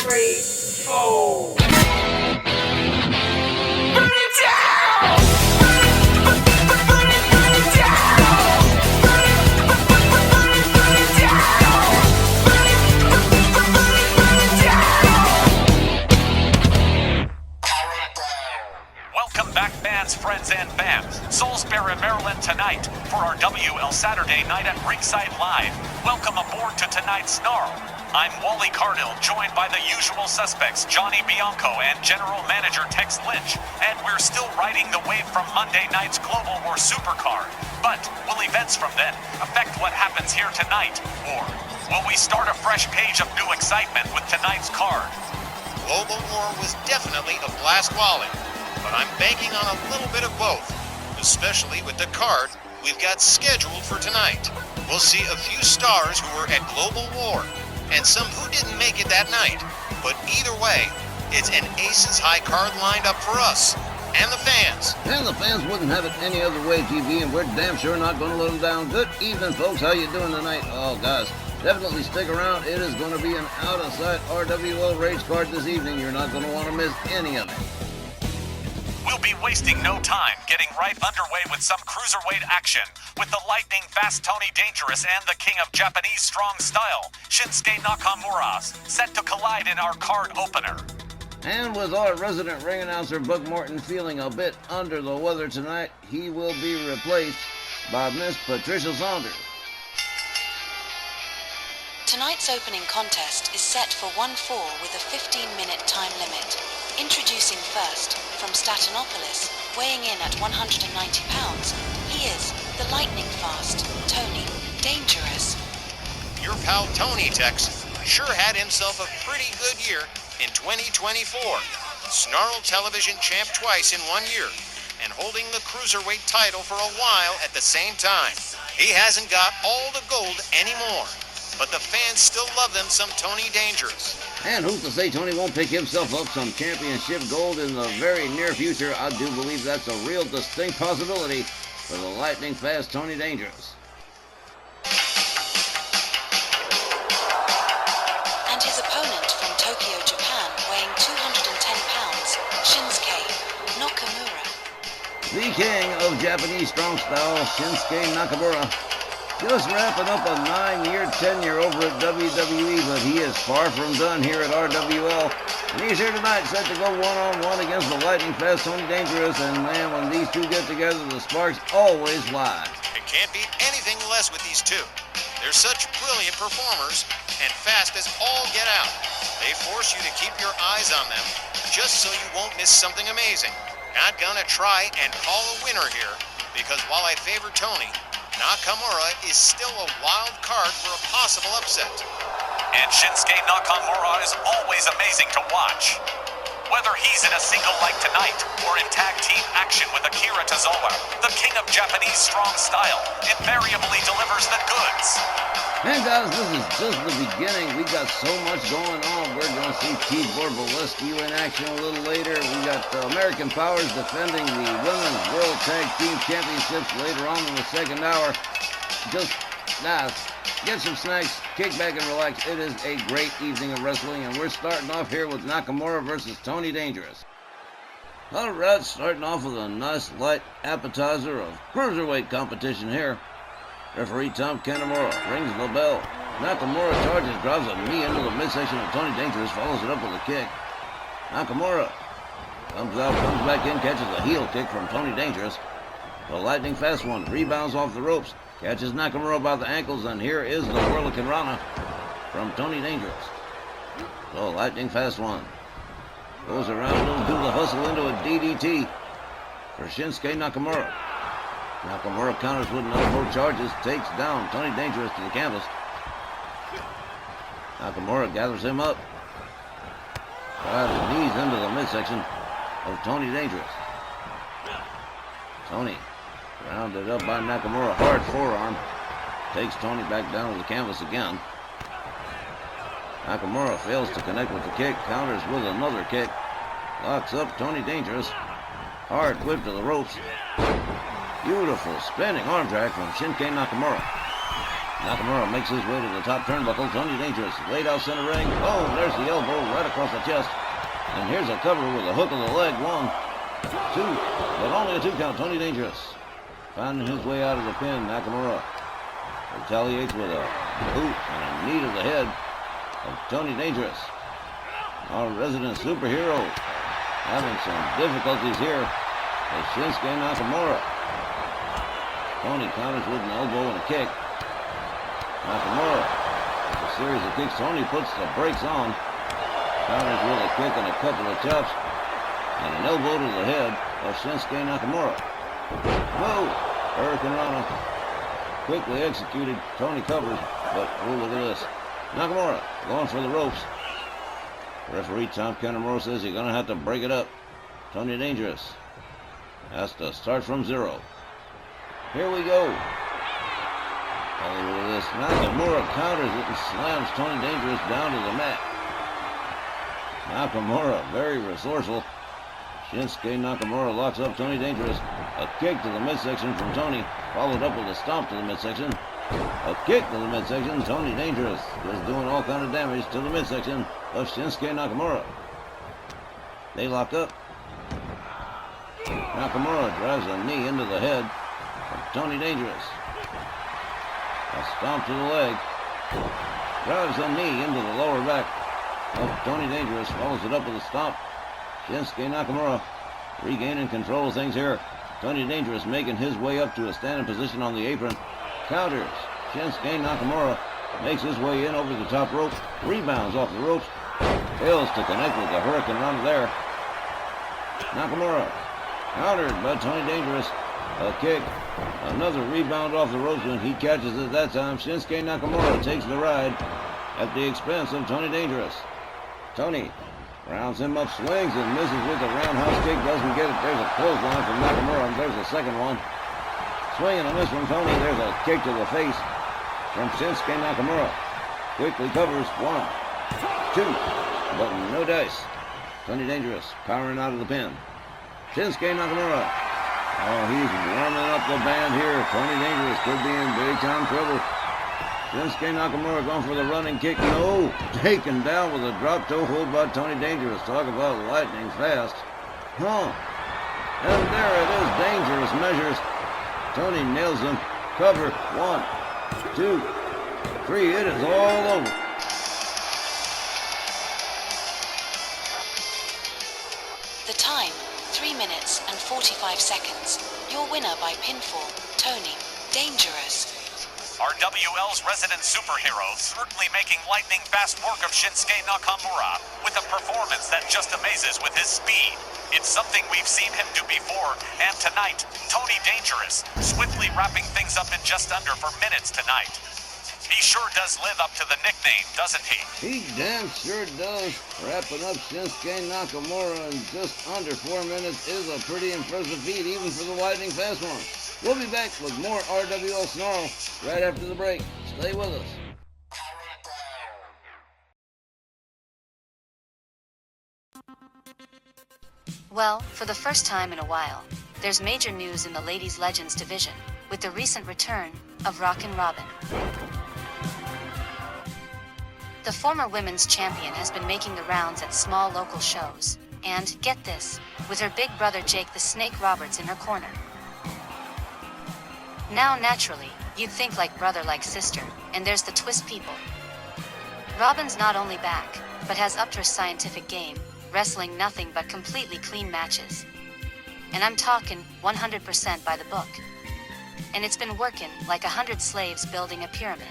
3, 4. Burn it down! Burn it down! Burn it down! Welcome back, fans, friends, and fams. Salisbury, Maryland tonight for our WL Saturday night at Ringside Live. Welcome aboard to tonight's Snarl. I'm Wally Cardell, joined by the usual suspects, Johnny Bianco and General Manager Tex Lynch. And we're still riding the wave from Monday night's Global War Supercard. But will events from then affect what happens here tonight? Or will we start a fresh page of new excitement with tonight's card? Global War was definitely a blast, Wally, but I'm banking on a little bit of both, especially with the card we've got scheduled for tonight. We'll see a few stars who were at Global War, and some who didn't make it that night. But either way, it's an Aces High card lined up for us and the fans. And the fans wouldn't have it any other way, TV, and we're damn sure not going to let them down. Good evening, folks. How you doing tonight? Oh, guys, definitely stick around. It is going to be an out-of-sight RWL race card this evening. You're not going to want to miss any of it. We'll be wasting no time getting right underway with some cruiserweight action with the lightning-fast Tony Dangerous and the king of Japanese strong style, Shinsuke Nakamura, set to collide in our card opener. And with our resident ring announcer Buck Morton feeling a bit under the weather tonight, he will be replaced by Miss Patricia Saunders. Tonight's opening contest is set for 1-4 with a 15-minute time limit. Introducing first, from Statinopolis, weighing in at 190 pounds, he is the lightning-fast Tony Dangerous. Your pal Tony, Tex, sure had himself a pretty good year in 2024. Snarl television champ twice in 1 year, and holding the cruiserweight title for a while at the same time. He hasn't got all the gold anymore, but the fans still love them some Tony Dangerous. And who's to say Tony won't pick himself up some championship gold in the very near future? I do believe that's a real distinct possibility for the lightning-fast Tony Dangerous. And his opponent from Tokyo, Japan, weighing 210 pounds, Shinsuke Nakamura. The king of Japanese strong style, Shinsuke Nakamura, just wrapping up a 9-year tenure over at WWE, but he is far from done here at RWL. And he's here tonight set to go one-on-one against the lightning-fast Tony Dangerous, and man, when these two get together, the sparks always fly. It can't be anything less with these two. They're such brilliant performers, and fast as all get out. They force you to keep your eyes on them, just so you won't miss something amazing. Not gonna try and call a winner here, because while I favor Tony, Nakamura is still a wild card for a possible upset. And Shinsuke Nakamura is always amazing to watch. Whether he's in a single like tonight or in tag team action with Akira Tozawa, the king of Japanese strong style invariably delivers the goods. And guys, this is just the beginning. We got so much going on. We're going to see T-Board Valescu in action a little later. We got American Powers defending the Women's World Tag Team Championships later on in the second hour. Just, get some snacks, kick back and relax. It is a great evening of wrestling, and we're starting off here with Nakamura versus Tony Dangerous. All right, starting off with a nice light appetizer of cruiserweight competition here. Referee Tom Kanamura rings the bell. Nakamura charges, drives a knee into the midsection of Tony Dangerous, follows it up with a kick. Nakamura comes out, comes back in, catches a heel kick from Tony Dangerous. The lightning fast one rebounds off the ropes, catches Nakamura by the ankles, and here is the Whirlicane Rana from Tony Dangerous. The lightning fast one goes around and do the hustle into a DDT for Shinsuke Nakamura. Nakamura counters with an elbow, charges, takes down Tony Dangerous to the canvas. Nakamura gathers him up. Drives his knees into the midsection of Tony Dangerous. Tony, rounded up by Nakamura, hard forearm. Takes Tony back down to the canvas again. Nakamura fails to connect with the kick, counters with another kick. Locks up Tony Dangerous. Hard whip to the ropes. Beautiful spinning arm drag from Shinsuke Nakamura. Nakamura makes his way to the top turnbuckle. Tony Dangerous laid out center ring. Oh, there's the elbow right across the chest. And here's a cover with a hook of the leg. 1, 2, but only a 2 count. Tony Dangerous finding his way out of the pin. Nakamura retaliates with a boot and a knee to the head of Tony Dangerous. Our resident superhero having some difficulties here with Shinsuke Nakamura. Tony counters with an elbow and a kick. Nakamura, a series of kicks. Tony puts the brakes on. Counters with a kick and a couple of chops. And an elbow to the head of Shinsuke Nakamura. Whoa! Hurricane Rana. Quickly executed. Tony covers, but oh, look at this. Nakamura going for the ropes. Referee Tom Kanemaru says you're going to have to break it up. Tony Dangerous has to start from 0. Here we go. Oh, look at this. Nakamura counters it and slams Tony Dangerous down to the mat. Nakamura, very resourceful. Shinsuke Nakamura locks up Tony Dangerous. A kick to the midsection from Tony, followed up with a stomp to the midsection. A kick to the midsection. Tony Dangerous is doing all kind of damage to the midsection of Shinsuke Nakamura. They lock up. Nakamura drives a knee into the head of Tony Dangerous. A stomp to the leg. Drives a knee into the lower back of Tony Dangerous. Follows it up with a stomp. Shinsuke Nakamura regaining control of things here. Tony Dangerous making his way up to a standing position on the apron. Counters. Shinsuke Nakamura makes his way in over the top rope. Rebounds off the ropes. Fails to connect with the Hurricane Run there. Nakamura countered by Tony Dangerous. A kick. Another rebound off the ropes when he catches it that time. Shinsuke Nakamura takes the ride at the expense of Tony Dangerous. Tony rounds him up, swings and misses with the roundhouse kick. Doesn't get it. There's a clothesline from Nakamura. And there's a second one. Swing and a miss from Tony. There's a kick to the face from Shinsuke Nakamura. Quickly covers. 1, 2, but no dice. Tony Dangerous powering out of the pin. Shinsuke Nakamura. Oh, he's warming up the band here. Tony Dangerous could be in big time trouble. Shinsuke Nakamura going for the running kick. No. Taken down with a drop toe hold by Tony Dangerous. Talk about lightning fast. And there it is. Dangerous measures. Tony nails him. Cover. 1, 2, 3. It is all over. The time, 3 minutes and 45 seconds. Your winner by pinfall, Tony Dangerous. RWL's resident superhero certainly making lightning fast work of Shinsuke Nakamura with a performance that just amazes with his speed. It's something we've seen him do before, and tonight, Tony Dangerous swiftly wrapping things up in just under 4 minutes tonight. He sure does live up to the nickname, doesn't he? He damn sure does. Wrapping up Shinsuke Nakamura in just under 4 minutes is a pretty impressive feat, even for the lightning fast one. We'll be back with more Rwl Sn Rl right after the break. Stay with us. Well, for the first time in a while, there's major news in the Ladies Legends division, with the recent return of Rockin' Robin. The former women's champion has been making the rounds at small local shows, and, get this, with her big brother Jake the Snake Roberts in her corner. Now, naturally, you'd think like brother like sister, and there's the twist people. Robin's not only back, but has upped her scientific game, wrestling nothing but completely clean matches. And I'm talking 100% by the book. And it's been working like 100 slaves building a pyramid.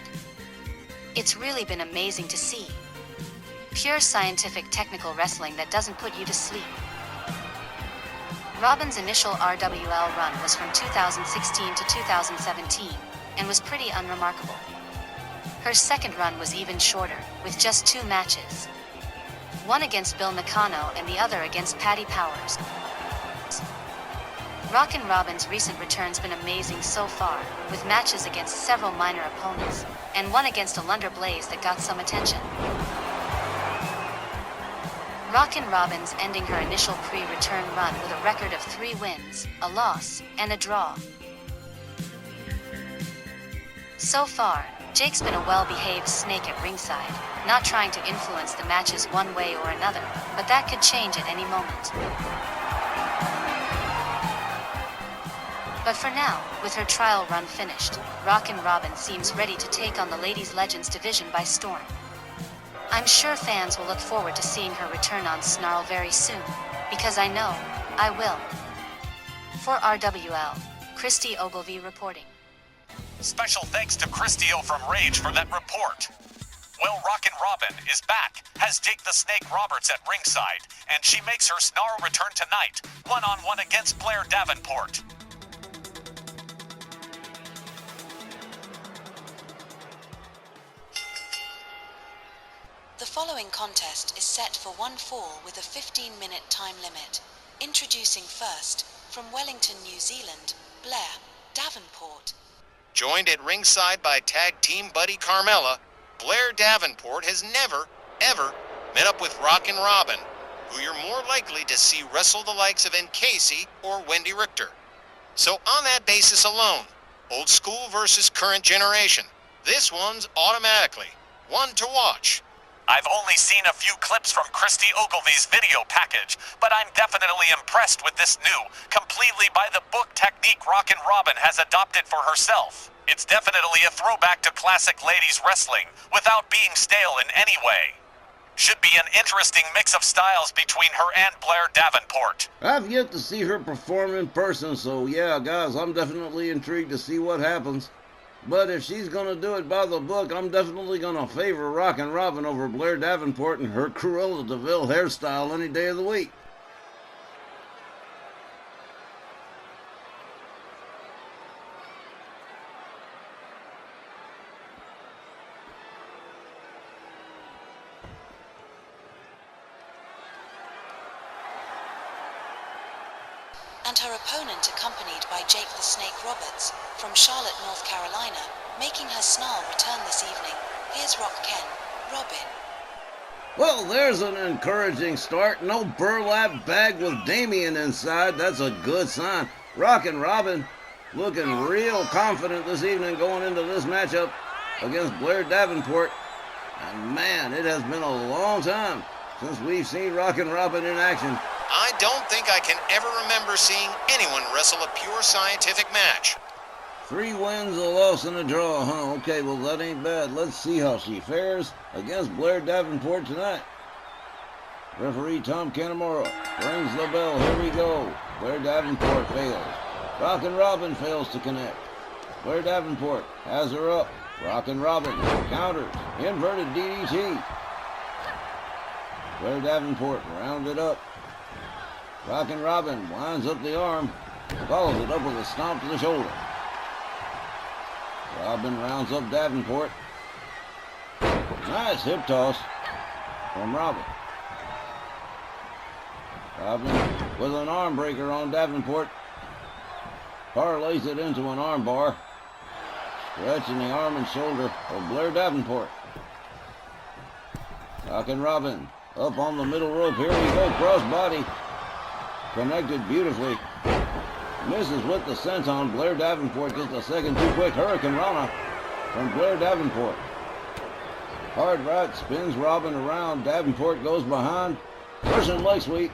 It's really been amazing to see. Pure scientific technical wrestling that doesn't put you to sleep. Robin's initial RWL run was from 2016 to 2017, and was pretty unremarkable. Her second run was even shorter, with just 2 matches. One against Bill Nakano and the other against Patty Powers. Rockin' Robin's recent return's been amazing so far, with matches against several minor opponents, and one against a Lunder Blaze that got some attention. Rockin' Robin's ending her initial pre-return run with a record of 3 wins, a loss, and a draw. So far, Jake's been a well-behaved snake at ringside, not trying to influence the matches one way or another, but that could change at any moment. But for now, with her trial run finished, Rockin' Robin seems ready to take on the Ladies Legends division by storm. I'm sure fans will look forward to seeing her return on Snarl very soon, because I know I will. For RWL, Christy Ogilvie reporting. Special thanks to Christio from Rage for that report. Well, Rockin' Robin is back, has Jake the Snake Roberts at ringside, and she makes her Snarl return tonight, one-on-one against Blair Davenport. The following contest is set for one fall with a 15-minute time limit. Introducing first, from Wellington, New Zealand, Blair Davenport. Joined at ringside by tag team buddy Carmella, Blair Davenport has never, ever met up with Rockin' Robin, who you're more likely to see wrestle the likes of Casey or Wendy Richter. So on that basis alone, old school versus current generation, this one's automatically one to watch. I've only seen a few clips from Christy Ogilvie's video package, but I'm definitely impressed with this new, completely by the book technique Rockin' Robin has adopted for herself. It's definitely a throwback to classic ladies wrestling, without being stale in any way. Should be an interesting mix of styles between her and Blair Davenport. I've yet to see her perform in person, so yeah, guys, I'm definitely intrigued to see what happens. But if she's going to do it by the book, I'm definitely going to favor Rockin' Robin over Blair Davenport and her Cruella de Vil hairstyle any day of the week. And her opponent accompanied by Jake the Snake Roberts, from Charlotte, North Carolina, making her Snarl return this evening. Here's Robin. Well, there's an encouraging start. No burlap bag with Damien inside. That's a good sign. Rockin' Robin looking real confident this evening going into this matchup against Blair Davenport. And man, it has been a long time since we've seen Rockin' Robin in action. I don't think I can ever remember seeing anyone wrestle a pure scientific match. 3 wins, a loss, and a draw, huh? Okay, well, that ain't bad. Let's see how she fares against Blair Davenport tonight. Referee Tom Canamora rings the bell. Here we go. Blair Davenport fails. Rockin' Robin fails to connect. Blair Davenport has her up. Rockin' Robin counters. Inverted DDT. Blair Davenport rounded up. Rockin' Robin winds up the arm. Follows it up with a stomp to the shoulder. Robin rounds up Davenport. Nice hip toss from Robin. Robin with an arm breaker on Davenport. Parlays it into an arm bar. Stretching the arm and shoulder of Blair Davenport. Rockin' Robin up on the middle rope. Here we go. Cross body. Connected beautifully. Misses with the senton. Blair Davenport just a second too quick. Hurricane Rana from Blair Davenport. Hard right spins Robin around. Davenport goes behind. Russian leg sweep.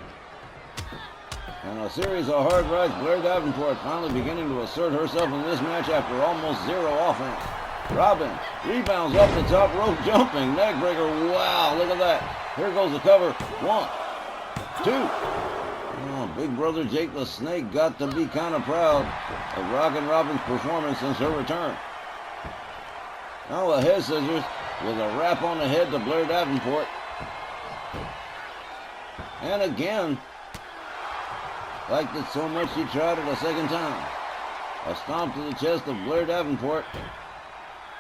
And a series of hard rights. Blair Davenport finally beginning to assert herself in this match after almost zero offense. Robin rebounds off the top rope, jumping neckbreaker. Wow, look at that. Here goes the cover. 1, 2. Oh, Big Brother Jake the Snake got to be kind of proud of Rockin' Robin's performance since her return. Now a head scissors with a wrap on the head to Blair Davenport. And again, liked it so much she tried it a second time. A stomp to the chest of Blair Davenport.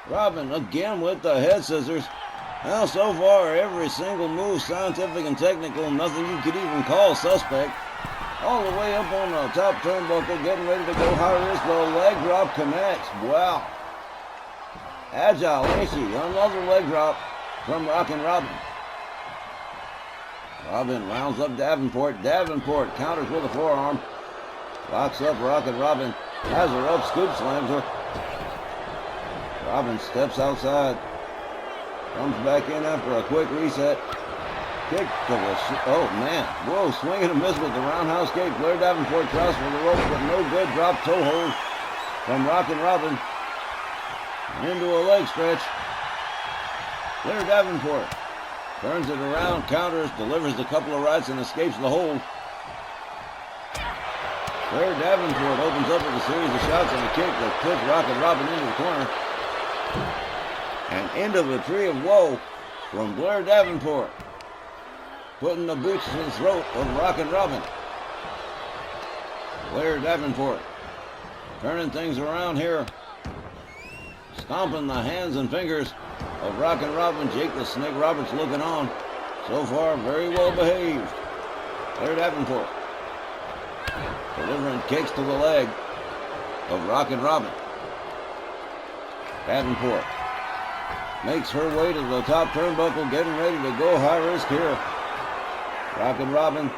Robin again with the head scissors. Now so far every single move scientific and technical, nothing you could even call suspect. All the way up on the top turnbuckle, getting ready to go high risk. The leg drop connects. Wow. Agile, ain't she? Another leg drop from Rockin' Robin. Robin rounds up Davenport. Davenport counters with a forearm. Locks up Rockin' Robin. Has her up, scoop slams her. Robin steps outside. Comes back in after a quick reset. Kick to the... Oh, man. Whoa, swing and a miss with the roundhouse kick. Blair Davenport tries for the rope, but no good. Drop toe hold from Rockin' Robin. Into a leg stretch. Blair Davenport turns it around, counters, delivers a couple of rights, and escapes the hold. Blair Davenport opens up with a series of shots and a kick that puts Rockin' Robin into the corner. And into the tree of woe from Blair Davenport, putting the boots to the throat of Rockin' Robin. Blair Davenport turning things around here, stomping the hands and fingers of Rockin' Robin. Jake the Snake Roberts looking on. So far, very well behaved. Blair Davenport delivering kicks to the leg of Rockin' Robin. Davenport makes her way to the top turnbuckle, getting ready to go high risk here. Rockin' Robin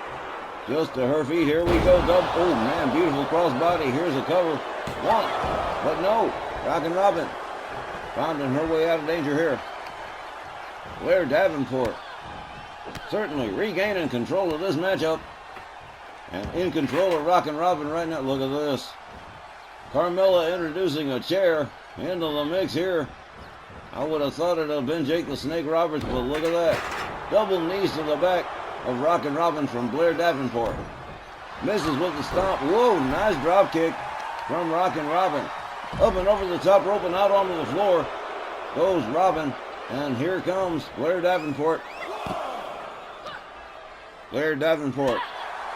just to her feet. Here we go. Double. Oh, man, beautiful crossbody. Here's a cover. One. But no. Rockin' Robin finding her way out of danger here. Blair Davenport certainly regaining control of this matchup. And in control of Rockin' Robin right now. Look at this. Carmella introducing a chair into the mix here. I would have thought it would have been Jake the Snake Roberts, but look at that. Double knees to the back of Rockin' Robin from Blair Davenport. Misses with the stomp. Whoa, nice drop kick from Rockin' Robin. Up and over the top rope and out onto the floor goes Robin. And here comes Blair Davenport. Blair Davenport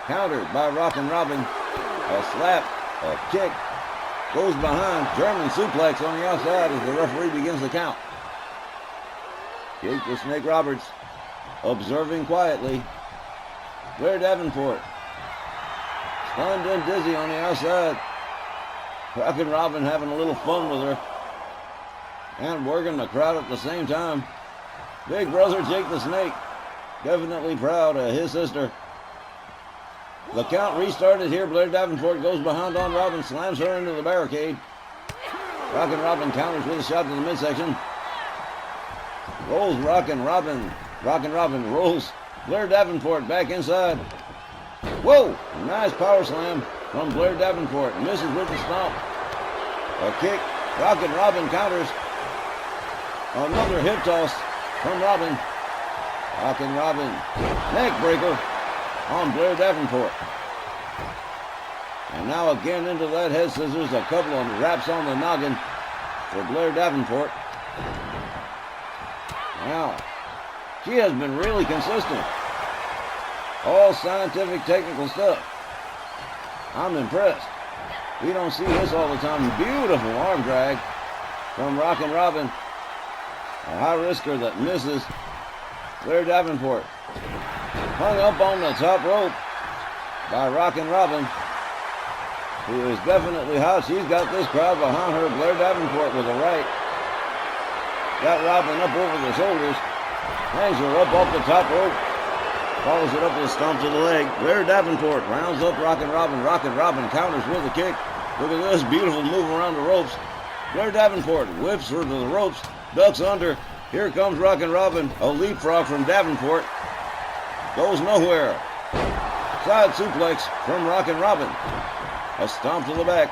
countered by Rockin' Robin. A slap, a kick, goes behind. German suplex on the outside as the referee begins the count. Jake the Snake Roberts observing quietly. Blair Davenport stunned and dizzy on the outside. Rockin' Robin having a little fun with her and working the crowd at the same time. Big brother Jake the Snake definitely proud of his sister. The count restarted here. Blair Davenport goes behind on Robin, slams her into the barricade. Rockin' Robin counters with a shot to the midsection. Rolls Rockin' Robin. Rockin' Robin rolls Blair Davenport back inside. Whoa! Nice power slam from Blair Davenport. Misses with the stomp. A kick. Rockin' Robin counters. Another hip toss from Robin. Rockin' Robin. Neck breaker on Blair Davenport. And now again into that head scissors. A couple of wraps on the noggin for Blair Davenport. Now, she has been really consistent. All scientific, technical stuff. I'm impressed. We don't see this all the time. Beautiful arm drag from Rockin' Robin. A high risker that misses. Blair Davenport hung up on the top rope by Rockin' Robin, who is definitely hot. She's got this crowd behind her. Blair Davenport with a right. Got Robin up over the shoulders. Hangs her up off the top rope. Follows it up with a stomp to the leg. Blair Davenport rounds up Rockin' Robin. Rockin' Robin counters with a kick. Look at this beautiful move around the ropes. Blair Davenport whips her to the ropes. Ducks under. Here comes Rockin' Robin. A leapfrog from Davenport. Goes nowhere. Side suplex from Rockin' Robin. A stomp to the back.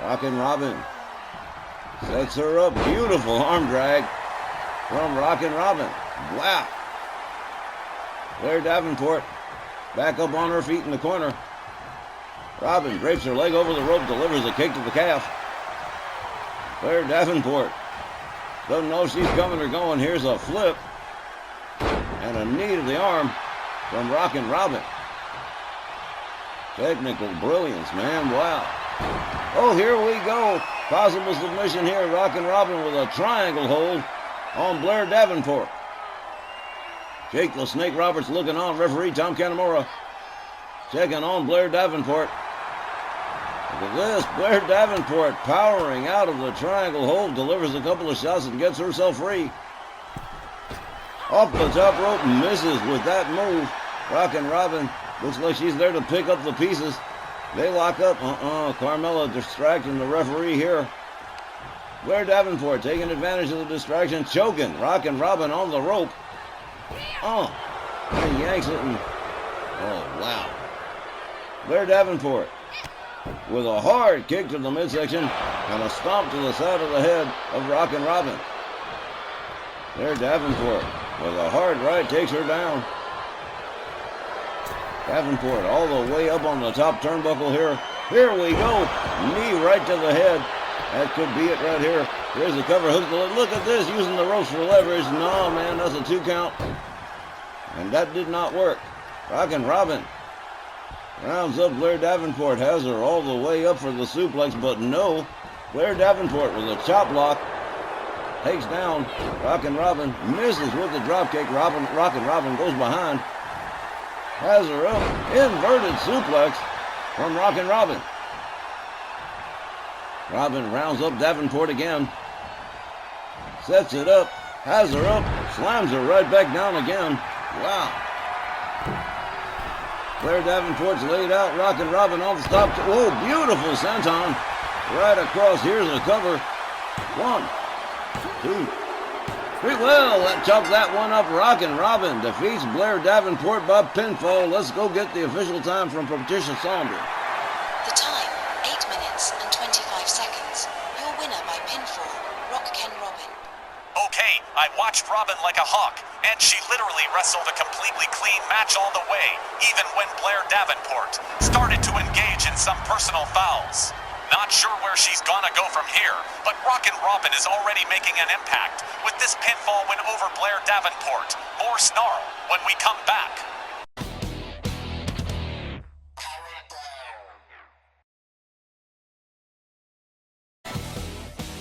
Rockin' Robin sets her up. Beautiful arm drag from Rockin' Robin. Wow. Blair Davenport back up on her feet in the corner. Robin drapes her leg over the rope, delivers a kick to the calf. Blair Davenport doesn't know if she's coming or going. Here's a flip and a knee to the arm from Rockin' Robin. Technical brilliance, man. Wow. Oh, here we go. Possible submission here. Rockin' Robin with a triangle hold on Blair Davenport. Jake the Snake Roberts looking on. Referee Tom Canamora checking on Blair Davenport. Look at this. Blair Davenport powering out of the triangle hold. Delivers a couple of shots and gets herself free. Off the top rope. Misses with that move. Rockin' Robin looks like she's there to pick up the pieces. They lock up. Carmella distracting the referee here. Blair Davenport taking advantage of the distraction, choking Rockin' Robin on the rope. Oh, and he yanks it and, oh wow. Blair Davenport with a hard kick to the midsection and a stomp to the side of the head of Rockin' Robin. Blair Davenport with a hard right takes her down. Davenport all the way up on the top turnbuckle here. Here we go. Knee right to the head. That could be it right here. Here's the cover hook. Look at this, using the ropes for leverage. No, man, that's a 2 count. And that did not work. Rockin' Robin rounds up Blair Davenport, has her all the way up for the suplex, but no. Blair Davenport with a chop block takes down Rockin' Robin, misses with the dropkick. Rockin' Robin goes behind, has her up, inverted suplex from Rockin' Robin. Robin rounds up Davenport again, sets it up, has her up, slams her right back down again. Wow. Blair Davenport's laid out, Rockin' Robin on the stop. Oh, beautiful senton right across. Here's a cover. 1, 2, 3. Well, that chopped that one up. Rockin' Robin defeats Blair Davenport by pinfall. Let's go get the official time from Patricia Saunders. The time, 8 minutes and 25 seconds. Your winner by pinfall, Ken Robin. Okay, I watched Robin like a hawk, and she literally wrestled a completely clean match all the way, even when Blair Davenport started to engage in some personal fouls. Not sure where she's gonna go from here, but Rockin' Robin is already making an impact with this pinfall win over Blair Davenport. More snarl when we come back.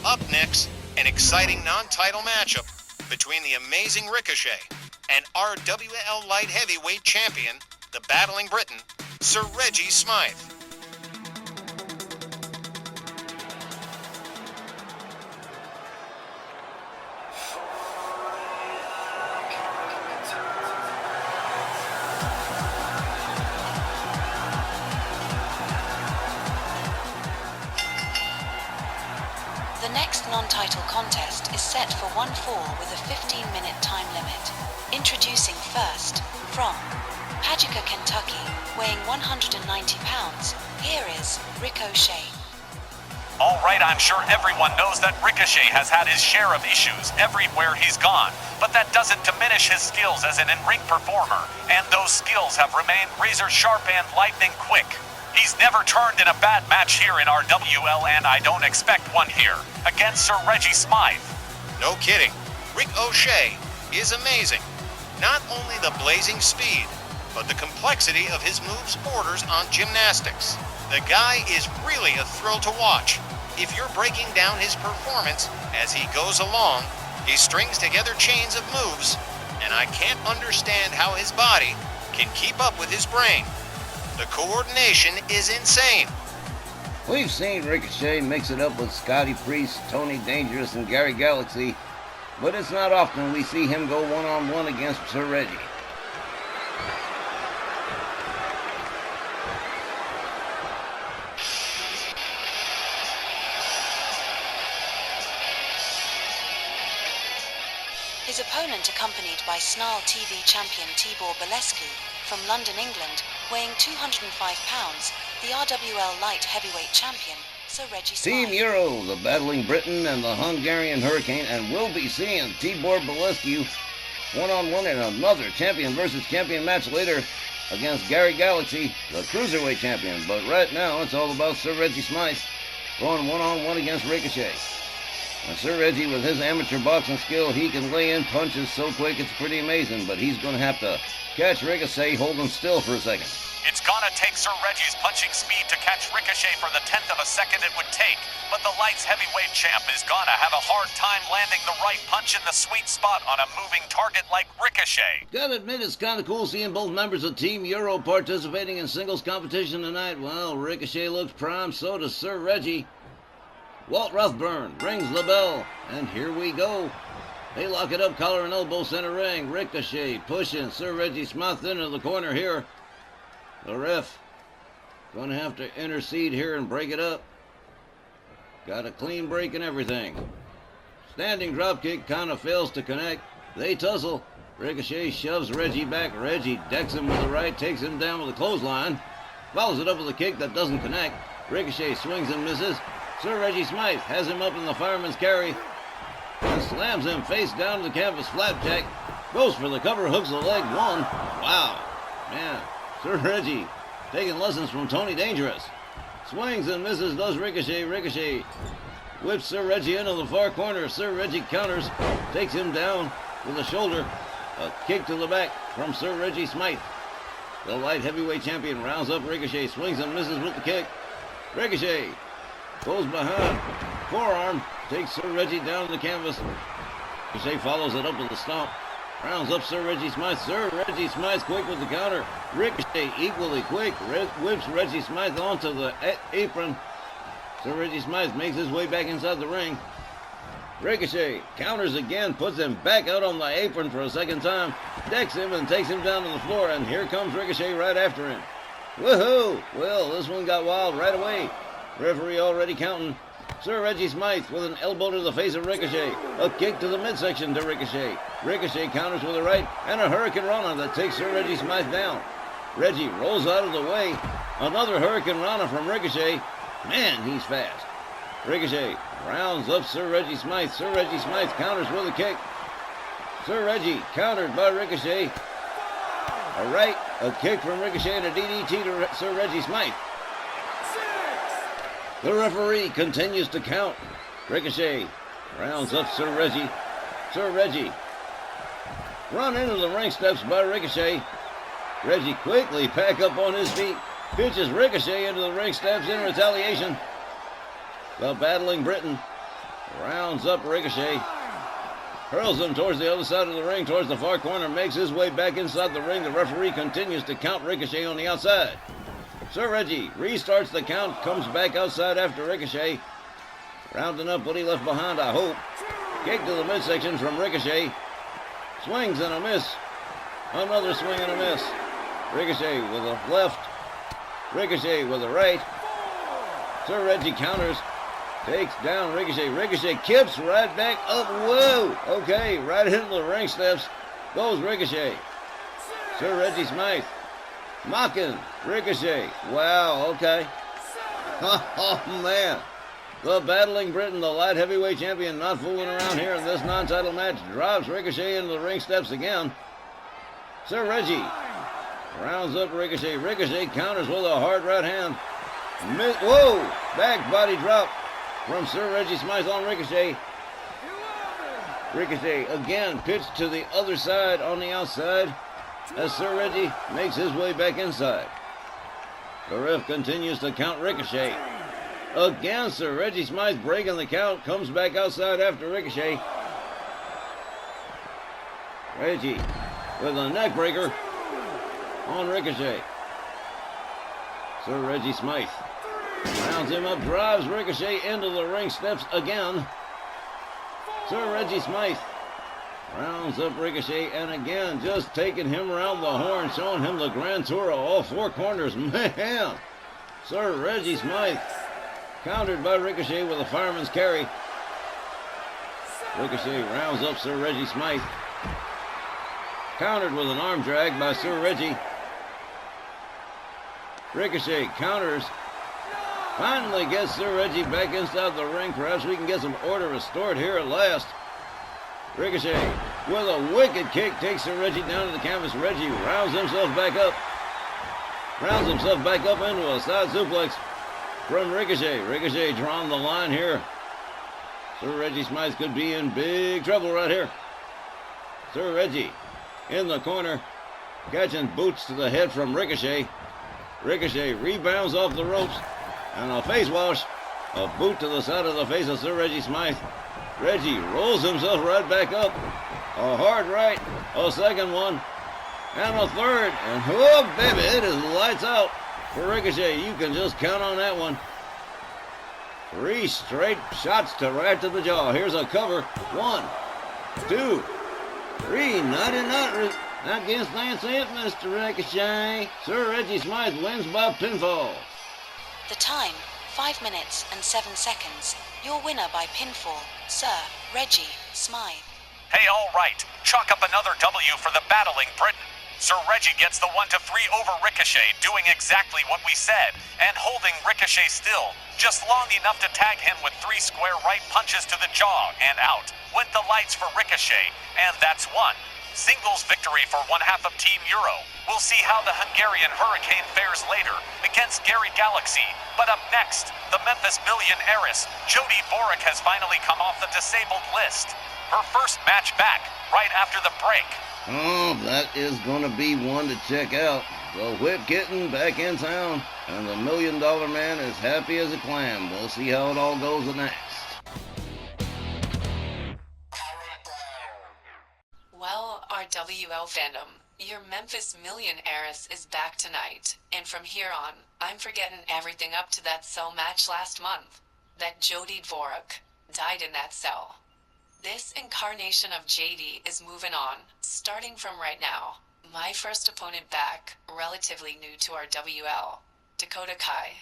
Up next, an exciting non-title matchup between the amazing Ricochet and RWL Light Heavyweight Champion, the Battling Briton, Sir Reggie Smythe. The next non-title contest is set for 1 fall with a 15-minute time limit. Introducing first, from Paducah, Kentucky, weighing 190 pounds, here is Ricochet. All right, I'm sure everyone knows that Ricochet has had his share of issues everywhere he's gone, but that doesn't diminish his skills as an in-ring performer, and those skills have remained razor-sharp and lightning quick. He's never turned in a bad match here in RWL, and I don't expect one here against Sir Reggie Smythe. No kidding, Rick O'Shea is amazing. Not only the blazing speed, but the complexity of his moves borders on gymnastics. The guy is really a thrill to watch. If you're breaking down his performance as he goes along, he strings together chains of moves, and I can't understand how his body can keep up with his brain. The coordination is insane. We've seen Ricochet mix it up with Scotty Priest, Tony Dangerous, and Gary Galaxy, but it's not often we see him go one-on-one against Sir Reggie. His opponent accompanied by Snarl TV champion Tibor Belescu from London, England, weighing 205 pounds, the RWL Light Heavyweight Champion, Sir Reggie Smythe. Team Euro, the Battling Briton and the Hungarian Hurricane, and we'll be seeing Tibor Belescu one-on-one in another champion versus champion match later against Gary Galaxy, the Cruiserweight Champion. But right now, it's all about Sir Reggie Smythe going one-on-one against Ricochet. And Sir Reggie, with his amateur boxing skill, he can lay in punches so quick it's pretty amazing, but he's going to have to catch Ricochet holding still for a second. It's gonna take Sir Reggie's punching speed to catch Ricochet for the 10th of a second it would take, but the Lights heavyweight champ is gonna have a hard time landing the right punch in the sweet spot on a moving target like Ricochet. Gotta admit, it's kind of cool seeing both members of Team Euro participating in singles competition tonight. Well, Ricochet looks prime, so does Sir Reggie. Walt Ruthburn rings the bell, and here we go. They lock it up, collar and elbow, center ring. Ricochet pushing Sir Reggie Smythe into the corner here. The ref going to have to intercede here and break it up. Got a clean break and everything. Standing dropkick kind of fails to connect. They tussle. Ricochet shoves Reggie back. Reggie decks him with the right, takes him down with a clothesline. Follows it up with a kick that doesn't connect. Ricochet swings and misses. Sir Reggie Smythe has him up in the fireman's carry and slams him face down to the canvas flapjack. Goes for the cover, hooks the leg. One. Wow. Man, Sir Reggie taking lessons from Tony Dangerous. Swings and misses, does Ricochet. Ricochet whips Sir Reggie into the far corner. Sir Reggie counters, takes him down with a shoulder. A kick to the back from Sir Reggie Smythe. The light heavyweight champion rounds up Ricochet, swings and misses with the kick. Ricochet goes behind, forearm, takes Sir Reggie down to the canvas. Ricochet follows it up with a stomp. Rounds up Sir Reggie Smythe. Sir Reggie Smythe quick with the counter. Ricochet equally quick. Whips Reggie Smythe onto the apron. Sir Reggie Smythe makes his way back inside the ring. Ricochet counters again, puts him back out on the apron for a second time, decks him and takes him down to the floor, and here comes Ricochet right after him. Woohoo! Well, this one got wild right away. Referee already counting. Sir Reggie Smythe with an elbow to the face of Ricochet. A kick to the midsection to Ricochet. Ricochet counters with a right and a Hurricane Rana that takes Sir Reggie Smythe down. Reggie rolls out of the way. Another Hurricane Rana from Ricochet. Man, he's fast. Ricochet rounds up Sir Reggie Smythe. Sir Reggie Smythe counters with a kick. Sir Reggie countered by Ricochet. A right, a kick from Ricochet, and a DDT to Sir Reggie Smythe. The referee continues to count. Ricochet rounds up Sir Reggie. Sir Reggie run into the ring steps by Ricochet. Reggie quickly back up on his feet. Pitches Ricochet into the ring steps in retaliation. The battling Briton rounds up Ricochet. Hurls him towards the other side of the ring, towards the far corner, makes his way back inside the ring. The referee continues to count Ricochet on the outside. Sir Reggie restarts the count, comes back outside after Ricochet. Rounding up what he left behind, I hope. Kick to the midsection from Ricochet. Swings and a miss. Another swing and a miss. Ricochet with a left. Ricochet with a right. Sir Reggie counters. Takes down Ricochet. Ricochet kips right back up. Whoa! Okay, right into the ring steps goes Ricochet. Sir Reggie Smythe mocking Ricochet. Wow, okay. Oh, man. The battling Briton, the light heavyweight champion, not fooling around here in this non-title match, drives Ricochet into the ring steps again. Sir Reggie rounds up Ricochet. Ricochet counters with a hard right hand. Whoa! Back body drop from Sir Reggie Smythe on Ricochet. Ricochet again pitched to the other side on the outside as Sir Reggie makes his way back inside. The ref continues to count Ricochet. Again, Sir Reggie Smythe breaking the count, comes back outside after Ricochet. Reggie with a neck breaker on Ricochet. Sir Reggie Smythe rounds him up, drives Ricochet into the ring steps again. Sir Reggie Smythe rounds up Ricochet, and again, just taking him around the horn, showing him the grand tour of all four corners. Man, Sir Reggie Smythe countered by Ricochet with a fireman's carry. Ricochet rounds up Sir Reggie Smythe. Countered with an arm drag by Sir Reggie. Ricochet counters. Finally gets Sir Reggie back inside the ring. Perhaps we can get some order restored here at last. Ricochet with a wicked kick takes Sir Reggie down to the canvas. Reggie rounds himself back up. Rounds himself back up into a side suplex from Ricochet. Ricochet drawing the line here. Sir Reggie Smythe could be in big trouble right here. Sir Reggie in the corner, catching boots to the head from Ricochet. Ricochet rebounds off the ropes, and a face wash. A boot to the side of the face of Sir Reggie Smythe. Reggie rolls himself right back up. A hard right, a second one, and a third. And oh, baby, it is lights out for Ricochet. You can just count on that one. 3 straight shots to right to the jaw. Here's a cover. 1, 2, 3. Not against fancy it, Mr. Ricochet. Sir Reggie Smythe wins by pinfall. The time, 5 minutes and 7 seconds. Your winner by pinfall, Sir Reggie Smythe. Hey, all right. Chalk up another W for the battling Britain. Sir Reggie gets the 1-3 over Ricochet, doing exactly what we said, and holding Ricochet still, just long enough to tag him with 3 square right punches to the jaw and out. Went the lights for Ricochet, and that's 1. Singles victory for one half of Team Euro. We'll see how the Hungarian Hurricane fares later against Gary Galaxy. But up next, the Memphis Million heiress, Jody Boric, has finally come off the disabled list. Her first match back, right after the break. Oh, that is going to be one to check out. The Whip Kitten back in town, and the $1 Million Man is happy as a clam. We'll see how it all goes next. Well, our WL fandom, your Memphis Million heiress is back tonight, and from here on, I'm forgetting everything up to that cell match last month. That Jody Dvorak died in that cell. This incarnation of JD is moving on, starting from right now. My first opponent back, relatively new to our WL, Dakota Kai,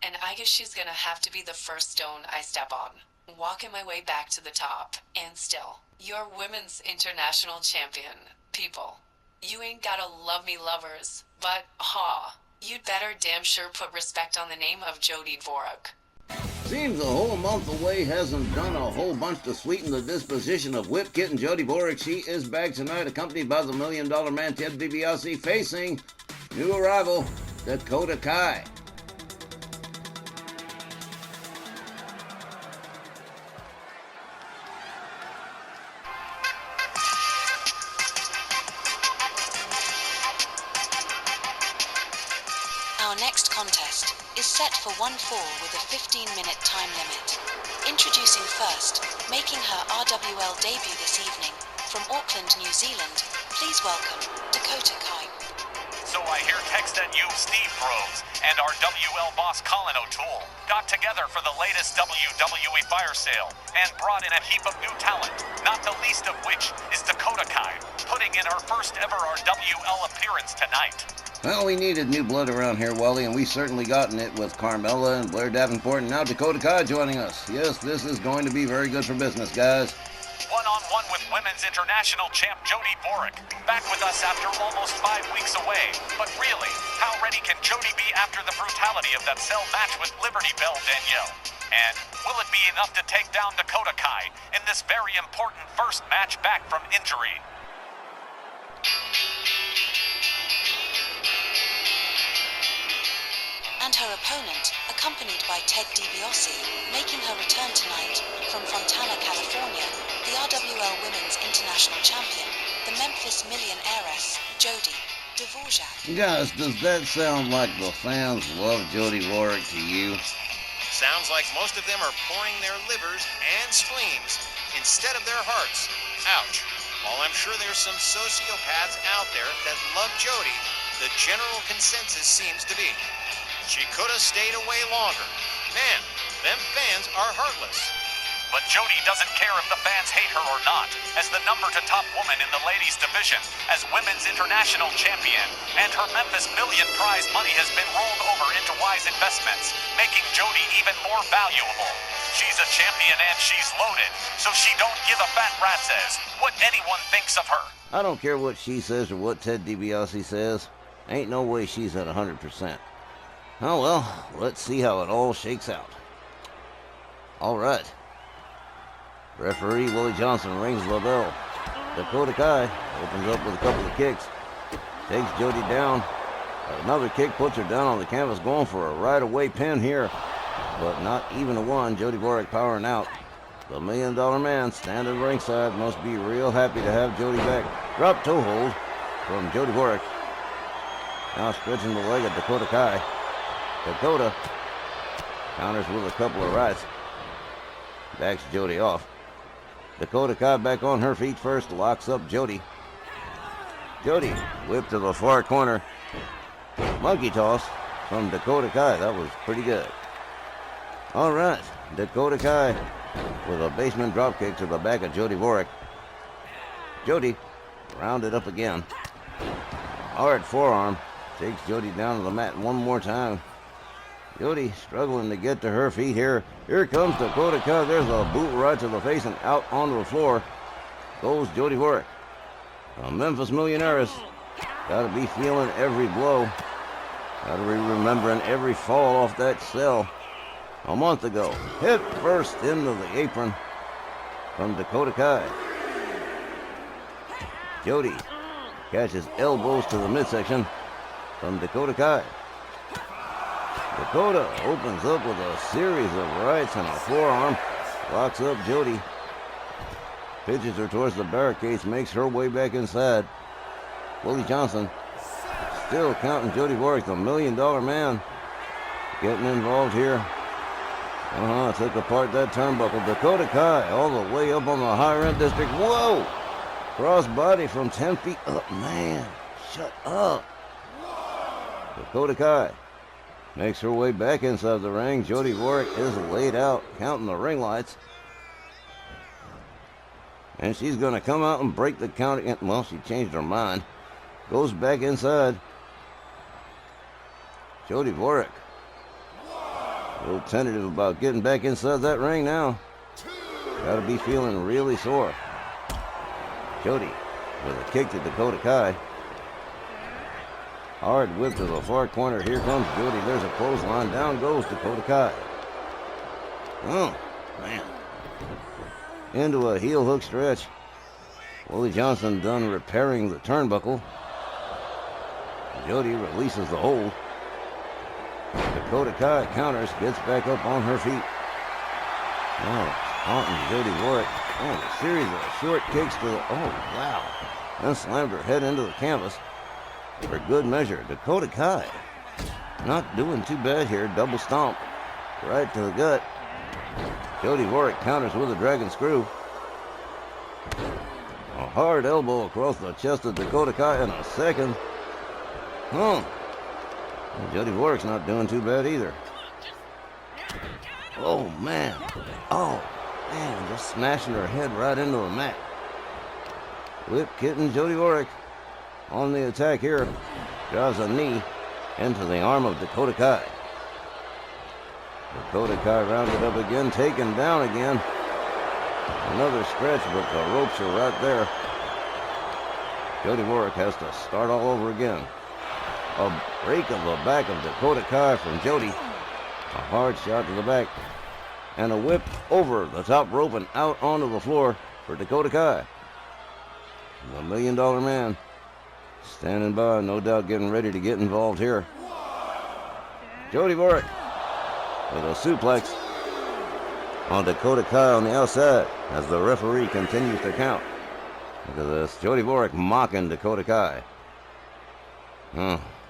and I guess she's gonna have to be the first stone I step on, walking my way back to the top, and still, your women's international champion, people. You ain't gotta love me lovers, but, you'd better damn sure put respect on the name of Jody Dvorak. Seems a whole month away hasn't done a whole bunch to sweeten the disposition of Whip Kitten Jody Boric. She is back tonight, accompanied by the $1 Million Man Ted DiBiase, facing new arrival Dakota Kai. Our next contest is set for 1 fall with a 15-minute time limit. Introducing first, making her RWL debut this evening, from Auckland, New Zealand, please welcome Dakota Kai. So I hear text at you, Steve Bros, and our WL boss Colin O'Toole got together for the latest WWE fire sale and brought in a heap of new talent, not the least of which is Dakota Kai, putting in her first ever RWL appearance tonight. Well, we needed new blood around here, Wally, and we certainly gotten it with Carmella and Blair Davenport, and now Dakota Kai joining us. Yes, this is going to be very good for business, guys. One-on-one with Women's International Champ Jody Boric, back with us after almost 5 weeks away. But really, how ready can Jody be after the brutality of that cell match with Liberty Bell Danielle? And will it be enough to take down Dakota Kai in this very important first match back from injury? And her opponent, accompanied by Ted DiBiase, making her return tonight from Fontana, California, the RWL Women's International Champion, the Memphis Million heiress, Jody Dvorak. Guys, does that sound like the fans love Jody Boric to you? Sounds like most of them are pouring their livers and spleens instead of their hearts. Ouch. While I'm sure there's some sociopaths out there that love Jody, the general consensus seems to be she could have stayed away longer. Man, them fans are heartless. But Jody doesn't care if the fans hate her or not, as the number to top woman in the ladies division, as Women's International Champion, and her Memphis Million prize money has been rolled over into wise investments, making Jody even more valuable. She's a champion and she's loaded, so she don't give a fat rat's ass what anyone thinks of her. I don't care what she says or what Ted DiBiase says. Ain't no way she's at 100%. Oh well, let's see how it all shakes out. All right. Referee Willie Johnson rings the bell. Dakota Kai opens up with a couple of kicks. Takes Jody down. Another kick puts her down on the canvas, going for a right-away pin here. But not even a one. Jody Boric powering out. The $1 Million Man standing ringside must be real happy to have Jody back. Drop toe hold from Jody Boric. Now stretching the leg of Dakota Kai. Dakota counters with a couple of rights. Backs Jody off. Dakota Kai back on her feet first, locks up Jody. Jody whipped to the far corner. Monkey toss from Dakota Kai. That was pretty good. All right, Dakota Kai with a basement dropkick to the back of Jody Boric. Jody rounded up again. Hard forearm takes Jody down to the mat one more time. Jody struggling to get to her feet here. Here comes Dakota Kai. There's a boot right to the face and out onto the floor goes Jody Warwick. A Memphis Millionaires. Gotta be feeling every blow. Gotta be remembering every fall off that cell a month ago. Hit first into the apron from Dakota Kai. Jody catches elbows to the midsection from Dakota Kai. Dakota opens up with a series of rights and a forearm. Locks up Jody. Pitches her towards the barricades, makes her way back inside. Willie Johnson still counting Jody Warwick, the $1 million man, getting involved here. Took apart that turnbuckle. Dakota Kai all the way up on the higher end district. Whoa! Cross body from 10 feet up. Man, shut up. Dakota Kai makes her way back inside the ring. Jody Warwick is laid out, counting the ring lights. And she's going to come out and break the count again. Well, she changed her mind. Goes back inside. Jody Warwick. A little tentative about getting back inside that ring now. Got to be feeling really sore. Jody with a kick to Dakota Kai. Hard whip to the far corner. Here comes Jody. There's a clothesline. Down goes Dakota Kai. Oh, man. Into a heel hook stretch. Willie Johnson done repairing the turnbuckle. Jody releases the hold. Dakota Kai counters, gets back up on her feet. Taunting Jody Warwick. A series of short kicks to the... Oh, wow. Then slammed her head into the canvas. For good measure, Dakota Kai not doing too bad here. Double stomp right to the gut. Jody Warwick counters with a dragon screw. A hard elbow across the chest of Dakota Kai in a second. Jody Warwick's not doing too bad either. Oh, man. Just smashing her head right into the mat. Whip kitten Jody Warwick on the attack here. Draws a knee into the arm of Dakota Kai. Dakota Kai rounded up again, taken down again. Another stretch, but the ropes are right there. Jody Warwick has to start all over again. A break of the back of Dakota Kai from Jody. A hard shot to the back. And a whip over the top rope and out onto the floor for Dakota Kai. The $1 million man standing by, no doubt getting ready to get involved here. Jody Warwick with a suplex on Dakota Kai on the outside as the referee continues to count. Look at this. Jody Warwick mocking Dakota Kai.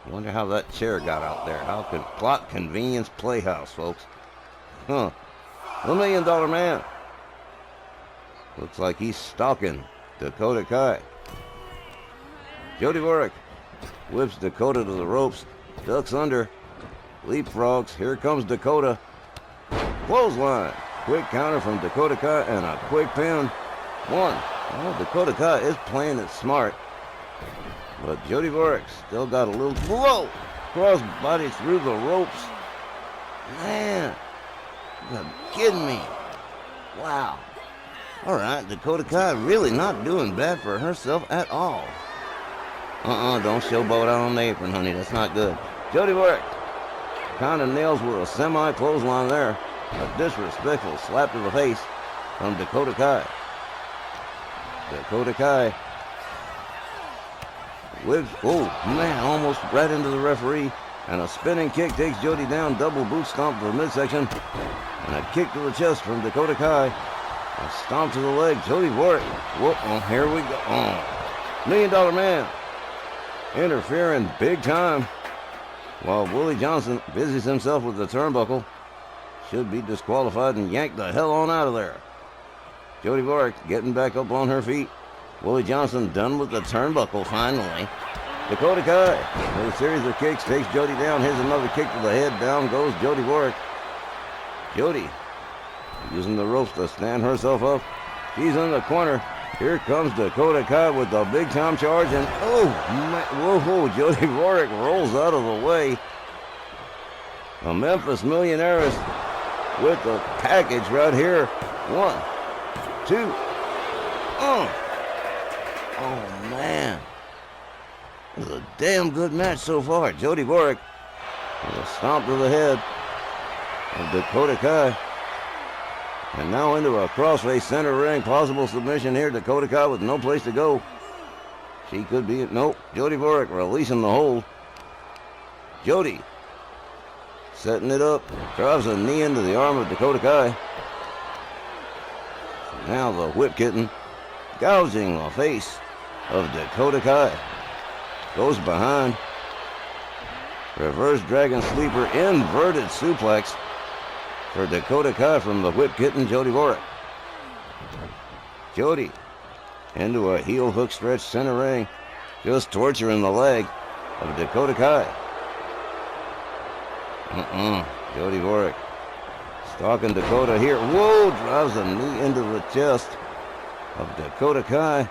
Wonder how that chair got out there. How could plot convenience playhouse, folks? The $1 million man. Looks like he's stalking Dakota Kai. Jody Warwick whips Dakota to the ropes, ducks under, leapfrogs. Here comes Dakota. Clothesline. Quick counter from Dakota Kai and a quick pin. One. Well, Dakota Kai is playing it smart. But Jody Warwick still got a little... Whoa! Cross body through the ropes. Man. You're kidding me. Wow. All right, Dakota Kai really not doing bad for herself at all. Don't showboat out on the apron, honey. That's not good. Jody Warwick kind of nails with a semi-clothesline there. A disrespectful slap to the face from Dakota Kai. Dakota Kai whips, oh man, almost right into the referee. And a spinning kick takes Jody down. Double boot stomp to the midsection. And a kick to the chest from Dakota Kai. A stomp to the leg. Jody Warwick. Whoop, here we go. $1 million man interfering big time. While Willie Johnson busies himself with the turnbuckle. Should be disqualified and yanked the hell on out of there. Jody Warwick getting back up on her feet. Willie Johnson done with the turnbuckle finally. Dakota Kai with a series of kicks takes Jody down. Here's another kick to the head. Down goes Jody Warwick. Jody using the ropes to stand herself up. She's in the corner. Here comes Dakota Kai with the big time charge. And oh, man, whoa, Jody Warwick rolls out of the way. A Memphis Millionaires with the package right here. 1, 2. Oh, man. It was a damn good match so far. Jody Warwick with a stomp to the head of Dakota Kai. And now into a crossface center ring. Possible submission here. Dakota Kai with no place to go. She could be it. Nope. Jody Warwick releasing the hold. Jody setting it up. Drives a knee into the arm of Dakota Kai. Now the whip kitten gouging the face of Dakota Kai. Goes behind. Reverse dragon sleeper, inverted suplex for Dakota Kai from the whip kitten Jody Warwick. Jody into a heel hook stretch center ring, just torturing the leg of Dakota Kai. Jody Warwick stalking Dakota here. Whoa, drives a knee into the chest of Dakota Kai.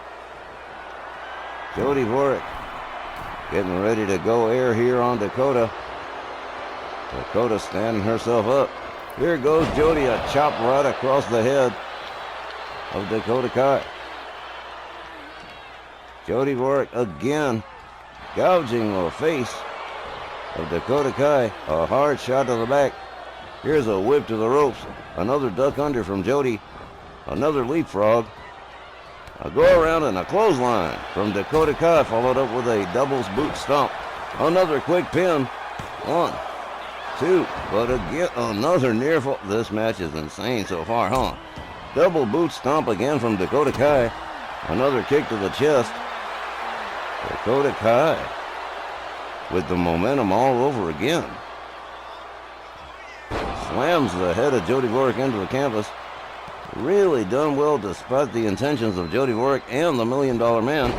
Jody Warwick getting ready to go air here on Dakota. Dakota standing herself up. Here goes Jody, a chop right across the head of Dakota Kai. Jody Warwick again gouging the face of Dakota Kai. A hard shot to the back. Here's a whip to the ropes. Another duck under from Jody. Another leapfrog. A go around and a clothesline from Dakota Kai, followed up with a doubles boot stomp. Another quick pin. 1, 2, but again, another near fall. This match is insane so far, huh? Double boot stomp again from Dakota Kai. Another kick to the chest. Dakota Kai with the momentum all over again. Slams the head of Jody Warwick into the canvas. Really done well despite the intentions of Jody Warwick and the $1 Million Man.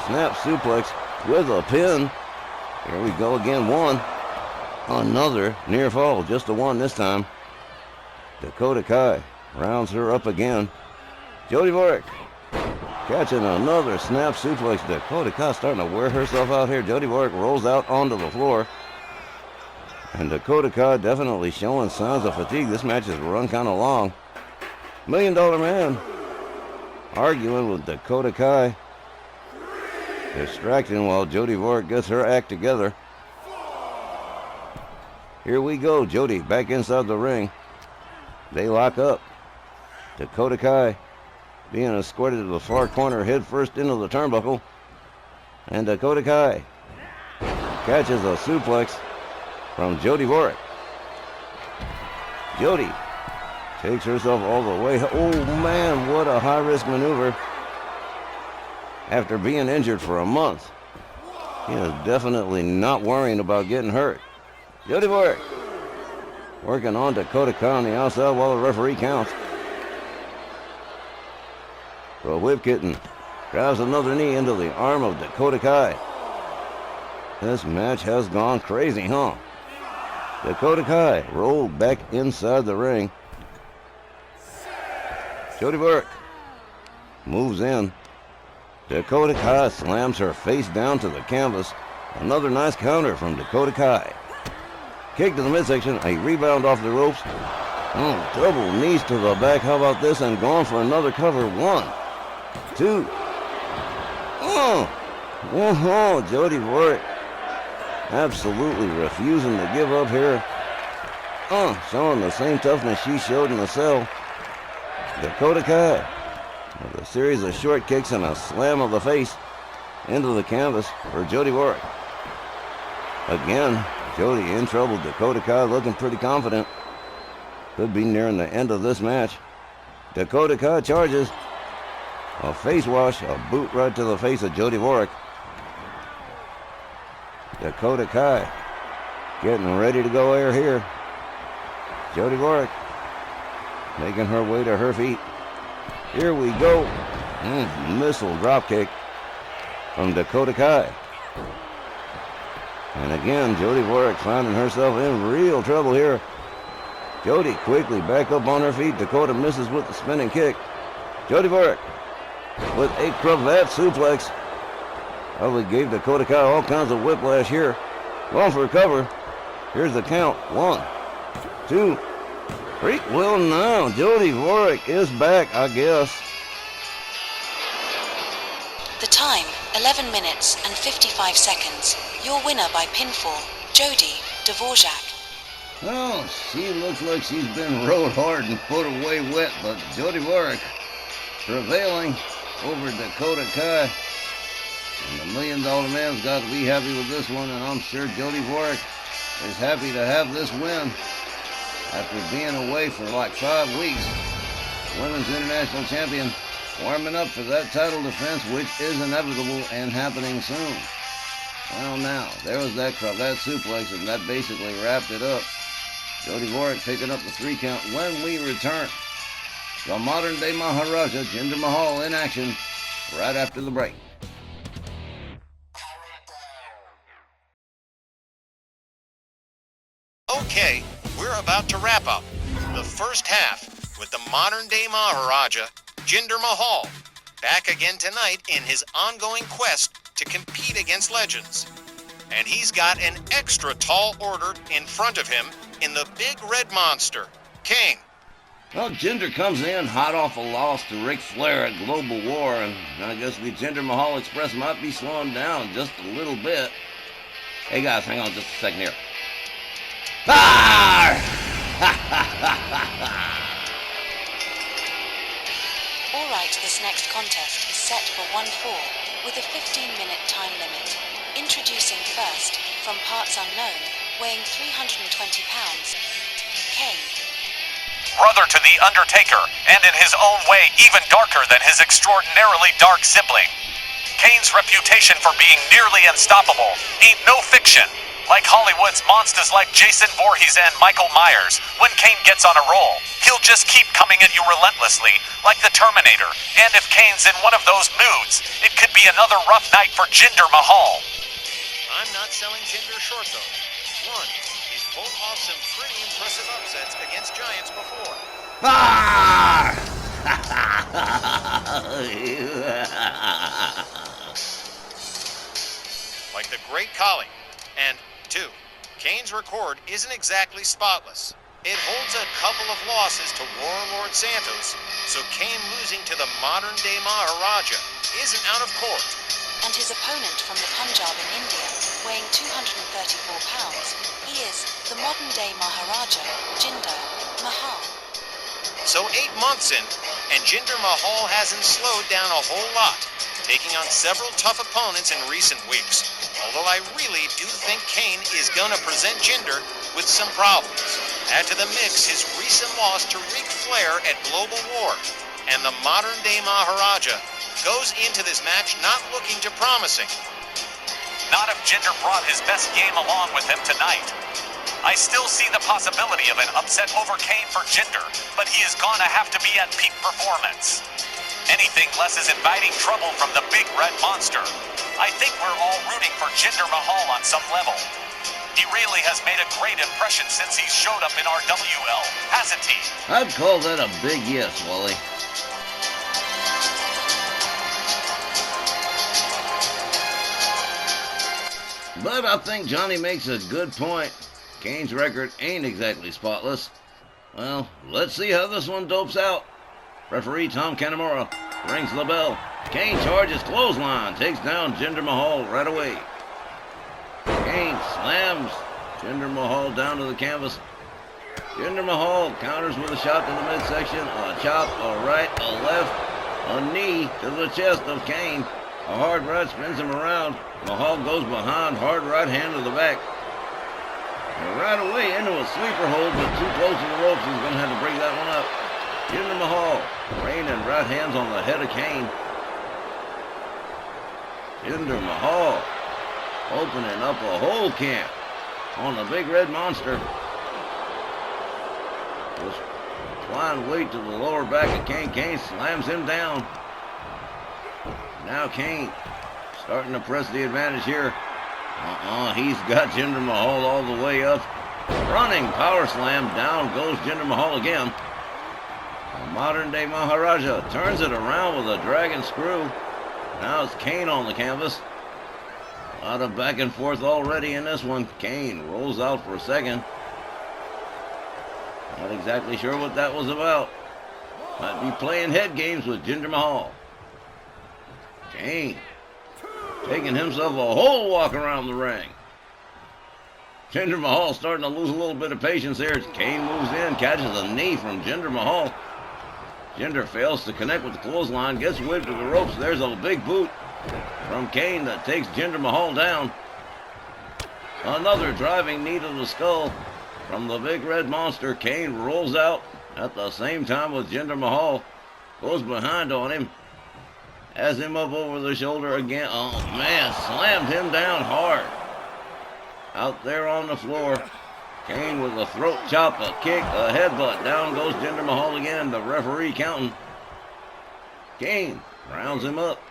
Snap suplex with a pin. Here we go again. 1. Another near fall. Just a 1 this time. Dakota Kai rounds her up again. Jody Warwick catching another snap suplex. Dakota Kai starting to wear herself out here. Jody Warwick rolls out onto the floor. And Dakota Kai definitely showing signs of fatigue. This match has run kind of long. $1 Million Man arguing with Dakota Kai. Distracting while Jody Warwick gets her act together. Here we go. Jody back inside the ring. They lock up. Dakota Kai being escorted to the far corner, head first into the turnbuckle. And Dakota Kai catches a suplex from Jody Warwick. Jody takes herself all the way. Oh man, what a high-risk maneuver. After being injured for a month, he is definitely not worrying about getting hurt. Jody Warwick working on Dakota Kai on the outside while the referee counts. The whip kitten drives another knee into the arm of Dakota Kai. This match has gone crazy, huh? Dakota Kai rolled back inside the ring. Jody Warwick moves in. Dakota Kai slams her face down to the canvas. Another nice counter from Dakota Kai. Kick to the midsection, a rebound off the ropes. Double knees to the back. How about this? And going for another cover. 1, 2. Jody Warwick absolutely refusing to give up here. Showing the same toughness she showed in the cell. Dakota Kai with a series of short kicks and a slam of the face into the canvas for Jody Warwick. Again, Jody in trouble. Dakota Kai looking pretty confident. Could be nearing the end of this match. Dakota Kai charges. A face wash, a boot right to the face of Jody Warwick. Dakota Kai getting ready to go air here. Jody Warwick making her way to her feet. Here we go. Missile dropkick from Dakota Kai. And again, Jody Warwick finding herself in real trouble here. Jody quickly back up on her feet. Dakota misses with the spinning kick. Jody Warwick with a cravat suplex. Probably gave Dakota Kai all kinds of whiplash here. Going for a cover. Here's the count. 1, 2, 3. Well, now, Jody Warwick is back, I guess. The time, 11 minutes and 55 seconds. Your winner by pinfall, Jody Dvorak. Well, she looks like she's been rode hard and put away wet, but Jody Warwick prevailing over Dakota Kai. And the $1 Million Man's got to be happy with this one, and I'm sure Jody Warwick is happy to have this win after being away for like 5 weeks. Women's International Champion warming up for that title defense, which is inevitable and happening soon. Well, now, there was that suplex, and that basically wrapped it up. Jody Warwick picking up the 3 count when we return. The modern-day Maharaja, Jinder Mahal, in action right after the break. Okay, we're about to wrap up the first half with the modern-day Maharaja, Jinder Mahal, back again tonight in his ongoing quest to compete against legends. And he's got an extra tall order in front of him in the big red monster, Kane. Well, Jinder comes in hot off a loss to Ric Flair at Global War, and I guess the Jinder Mahal Express might be slowing down just a little bit. Hey guys, hang on just a second here. Ah! Alright, this next contest is set for 1-4 with a 15-minute time limit. Introducing first, from parts unknown, weighing 320 pounds, Kane. Brother to The Undertaker, and in his own way even darker than his extraordinarily dark sibling. Kane's reputation for being nearly unstoppable ain't no fiction. Like Hollywood's monsters like Jason Voorhees and Michael Myers, when Kane gets on a roll, he'll just keep coming at you relentlessly, like the Terminator. And if Kane's in one of those moods, it could be another rough night for Jinder Mahal. I'm not selling Jinder short, though. 1, he's pulled off some pretty impressive upsets against giants before. Ah! Like the Great Khali. And 2, Kane's record isn't exactly spotless. It holds a couple of losses to Warlord Santos, so Kane losing to the modern-day Maharaja isn't out of court. And his opponent from the Punjab in India, weighing 234 pounds, he is the modern-day Maharaja, Jinder Mahal. So 8 months in, and Jinder Mahal hasn't slowed down a whole lot, taking on several tough opponents in recent weeks. Although I really do think Kane is gonna present Jinder with some problems. Add to the mix his recent loss to Ric Flair at Global War, and the modern-day Maharaja goes into this match not looking too promising. Not if Jinder brought his best game along with him tonight. I still see the possibility of an upset over Kane for Jinder, but he is gonna have to be at peak performance. Anything less is inviting trouble from the big red monster. I think we're all rooting for Jinder Mahal on some level. He really has made a great impression since he showed up in our WL, hasn't he? I'd call that a big yes, Wally. But I think Johnny makes a good point. Kane's record ain't exactly spotless. Well, let's see how this one dopes out. Referee Tom Kanemaru rings the bell. Kane charges clothesline, takes down Jinder Mahal right away. Kane slams Jinder Mahal down to the canvas. Jinder Mahal counters with a shot to the midsection, a chop, a right, a left, a knee to the chest of Kane. A hard right spins him around. Mahal goes behind, hard right hand to the back. And right away into a sleeper hold, but too close to the ropes. He's going to have to break that one up. Jinder Mahal raining right hands on the head of Kane. Jinder Mahal opening up a whole camp on the big red monster. Just applying weight to the lower back of Kane. Kane slams him down. Now Kane starting to press the advantage here. He's got Jinder Mahal all the way up. Running power slam. Down goes Jinder Mahal again. The modern day Maharaja turns it around with a dragon screw. Now it's Kane on the canvas. A lot of back and forth already in this one. Kane rolls out for a second. Not exactly sure what that was about. Might be playing head games with Jinder Mahal. Kane taking himself a whole walk around the ring. Jinder Mahal starting to lose a little bit of patience here as Kane moves in, catches a knee from Jinder Mahal. Jinder fails to connect with the clothesline, gets whipped to the ropes. There's a big boot from Kane that takes Jinder Mahal down. Another driving knee to the skull from the big red monster. Kane rolls out at the same time with Jinder Mahal. Goes behind on him. Has him up over the shoulder again. Oh man, slammed him down hard. Out there on the floor. Kane with a throat chop, a kick, a headbutt. Down goes Jinder Mahal again. The referee counting. Kane rounds him up.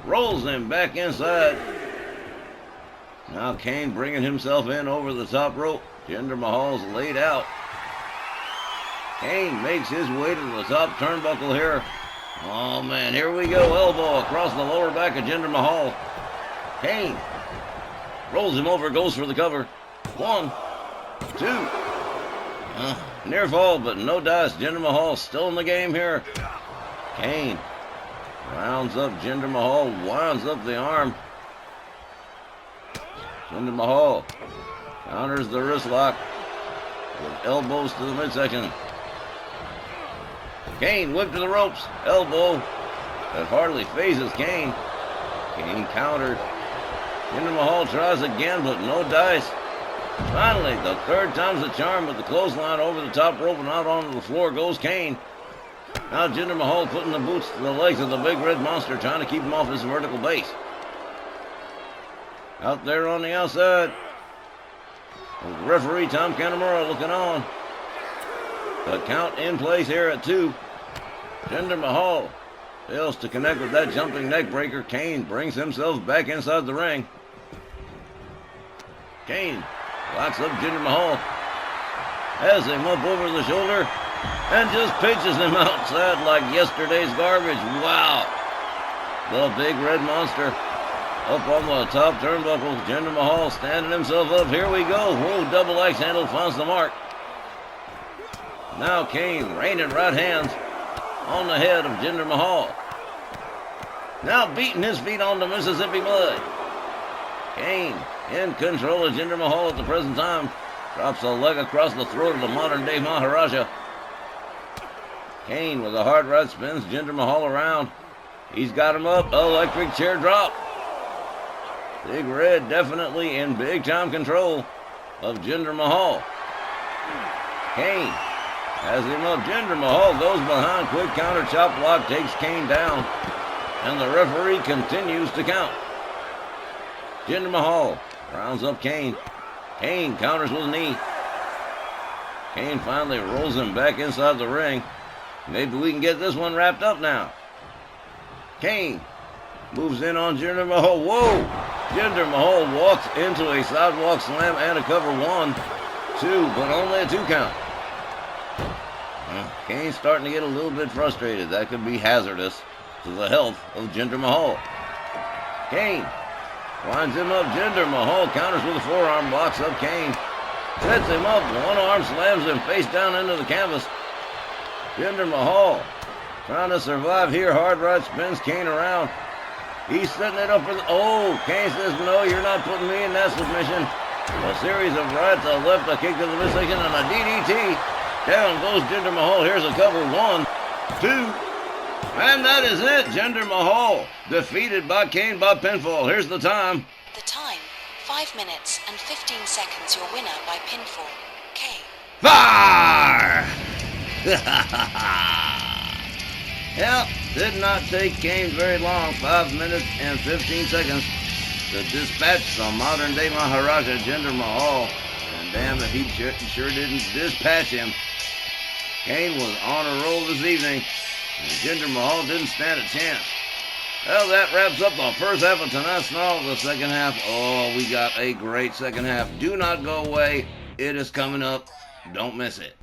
Rolls him back inside. Now Kane bringing himself in over the top rope. Jinder Mahal's laid out. Kane makes his way to the top turnbuckle here. Oh man, here we go. Elbow across the lower back of Jinder Mahal. Kane rolls him over, goes for the cover. 1, 2. Near fall, but no dice. Jinder Mahal still in the game here. Kane rounds up Jinder Mahal, winds up the arm. Jinder Mahal counters the wrist lock with elbows to the midsection. Kane whipped to the ropes. Elbow that hardly phases Kane. Kane countered. Jinder Mahal tries again, but no dice. Finally, the third time's the charm with the clothesline over the top rope and out onto the floor goes Kane. Now Jinder Mahal putting the boots to the legs of the big red monster, trying to keep him off his vertical base. Out there on the outside, the referee Tom Kanemaru looking on. The count in place here at 2. Jinder Mahal fails to connect with that jumping neck breaker. Kane brings himself back inside the ring. Kane locks up Jinder Mahal, has him up over the shoulder, and just pitches him outside like yesterday's garbage. Wow. The big red monster up on the top turnbuckle. Jinder Mahal standing himself up. Here we go. Whoa, double axe handle finds the mark. Now Kane raining right hands on the head of Jinder Mahal. Now beating his feet on the Mississippi mud. Kane in control of Jinder Mahal at the present time. Drops a leg across the throat of the modern-day Maharaja. Kane with a hard right spins Jinder Mahal around. He's got him up. Electric chair drop. Big Red definitely in big-time control of Jinder Mahal. Kane has him up. Jinder Mahal goes behind. Quick counter chop block takes Kane down. And the referee continues to count. Jinder Mahal rounds up Kane. Kane counters with a knee. Kane finally rolls him back inside the ring. Maybe we can get this one wrapped up now. Kane moves in on Jinder Mahal. Whoa! Jinder Mahal walks into a sidewalk slam and a cover. 1, 2, but only a 2 count. Kane's starting to get a little bit frustrated. That could be hazardous to the health of Jinder Mahal. Kane winds him up. Jinder Mahal counters with a forearm, blocks up Kane. Sets him up. One arm slams him face down into the canvas. Jinder Mahal trying to survive here. Hard right spins Kane around. He's setting it up for the... Oh, Kane says, no, you're not putting me in that submission. A series of rights, a left, a kick to the midsection, and a DDT. Down goes Jinder Mahal. Here's a cover. 1, 2. And that is it. Jinder Mahal defeated by Kane by pinfall. Here's the time. The time, 5 minutes and 15 seconds. Your winner by pinfall, K. Fire! Yep, did not take Kane very long. 5 minutes and 15 seconds to dispatch the modern-day Maharaja Jinder Mahal. And damn if he sure didn't dispatch him. Kane was on a roll this evening, and Jinder Mahal didn't stand a chance. Well, that wraps up the first half of tonight's Snarl. The second half, oh, we got a great second half. Do not go away. It is coming up. Don't miss it.